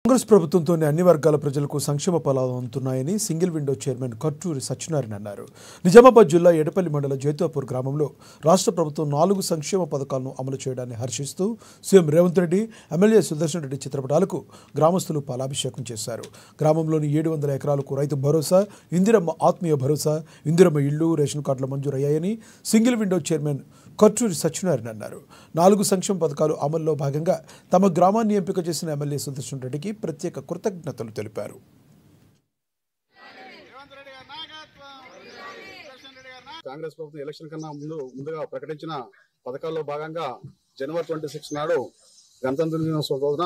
కాంగ్రెస్ ప్రభుత్వంతోనే అన్ని వర్గాల ప్రజలకు సంక్షేమ ఫలాలు అందుతున్నాయని సింగిల్ విండో చైర్మన్ కట్టూరి సత్యనారాయణ అన్నారు. నిజామాబాద్ జిల్లా ఎడపల్లి మండల జైతాపూర్ గ్రామంలో రాష్ట్ర ప్రభుత్వం 4 సంక్షేమ పథకాలను అమలు చేయడాన్ని హర్షిస్తూ సీఎం రేవంత్ రెడ్డి, ఎమ్మెల్యే సుదర్శన్ రెడ్డి చిత్రపటాలకు గ్రామస్తులు పాలాభిషేకం చేశారు. గ్రామంలోని 700 ఎకరాలకు రైతు భరోసా, ఇందిరమ్మ ఆత్మీయ భరోసా, ఇందిరమ్మ ఇళ్లు, రేషన్ కార్డుల మంజూరయ్యాయని సింగిల్ విండో చైర్మన్ కట్టూరి సత్యనారాయణ అన్నారు. 4 సంక్షేమ పథకాలు అమల్లో భాగంగా తమ గ్రామాన్ని ఎంపిక చేసిన ఎమ్మెల్యే సుదర్శన్ రెడ్డికి ప్రత్యేక కృతజ్ఞతలు తెలిపారు. కాంగ్రెస్ ప్రభుత్వం ఎలక్షన్ కన్నా ముందుగా ప్రకటించిన పథకాల్లో భాగంగా జనవరి 26 నాడు గణతంత్ర దినోత్సవం రోజున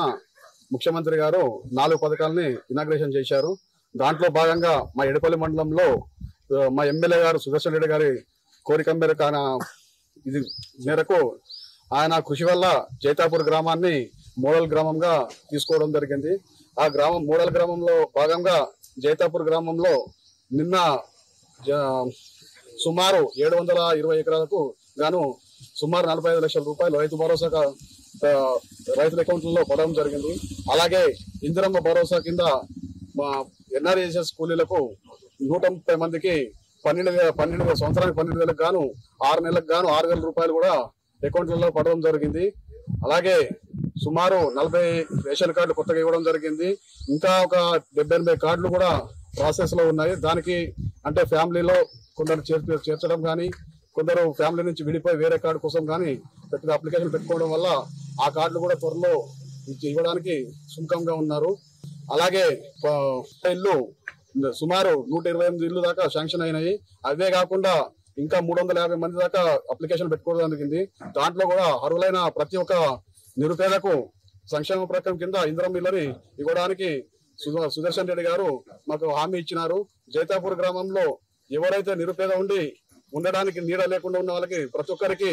ముఖ్యమంత్రి గారు 4 పథకాలని ఇనాగ్రేషన్ చేశారు. దాంట్లో భాగంగా మా ఎడపల్లి మండలంలో మా ఎమ్మెల్యే గారు సుదర్శన్ రెడ్డి గారి కోరిక మేరకు ఆయన కృషి వల్ల జైతాపూర్ గ్రామాన్ని మోడల్ గ్రామంగా తీసుకోవడం జరిగింది. ఆ గ్రామం మోడల్ గ్రామంలో భాగంగా జైతాపూర్ గ్రామంలో నిన్న సుమారు 720 ఎకరాలకు గాను సుమారు 45 లక్షల రూపాయలు రైతు భరోసా రైతుల అకౌంట్లలో పడడం జరిగింది. అలాగే ఇందిరమ్మ భరోసా కింద మా ఎన్ఆర్ఎస్ఎస్ కూలీలకు 130 మందికి 12 సంవత్సరానికి 12,000 గాను 6 నెలలకు గాను 6,000 రూపాయలు కూడా అకౌంట్లలో పడడం జరిగింది. అలాగే సుమారు 40 రేషన్ కార్డులు కొత్తగా ఇవ్వడం జరిగింది. ఇంకా ఒక 78 కార్డులు కూడా ప్రాసెస్ లో ఉన్నాయి. దానికి అంటే ఫ్యామిలీలో కొందరు చేర్చడం కానీ, కొందరు ఫ్యామిలీ నుంచి విడిపోయి వేరే కార్డు కోసం కానీ అప్లికేషన్ పెట్టుకోవడం వల్ల ఆ కార్డులు కూడా త్వరలో ఇవ్వడానికి సుముఖంగా ఉన్నారు. అలాగే ఇల్లు సుమారు 128 ఇల్లు దాకా శాంక్షన్ అయినాయి. అవే కాకుండా ఇంకా 350 మంది దాకా అప్లికేషన్ పెట్టుకోవడం జరిగింది. దాంట్లో కూడా అర్హులైన ప్రతి ఒక్క నిరుపేదకు సంక్షేమ పథకం కింద ఇందిరమ్మ ఇళ్ళని ఇవ్వడానికి సుదర్శన్ రెడ్డి గారు మాకు హామీ ఇచ్చినారు. జైతాపూర్ గ్రామంలో ఎవరైతే నిరుపేద ఉండడానికి నీడ లేకుండా ఉన్న వాళ్ళకి ప్రతి ఒక్కరికి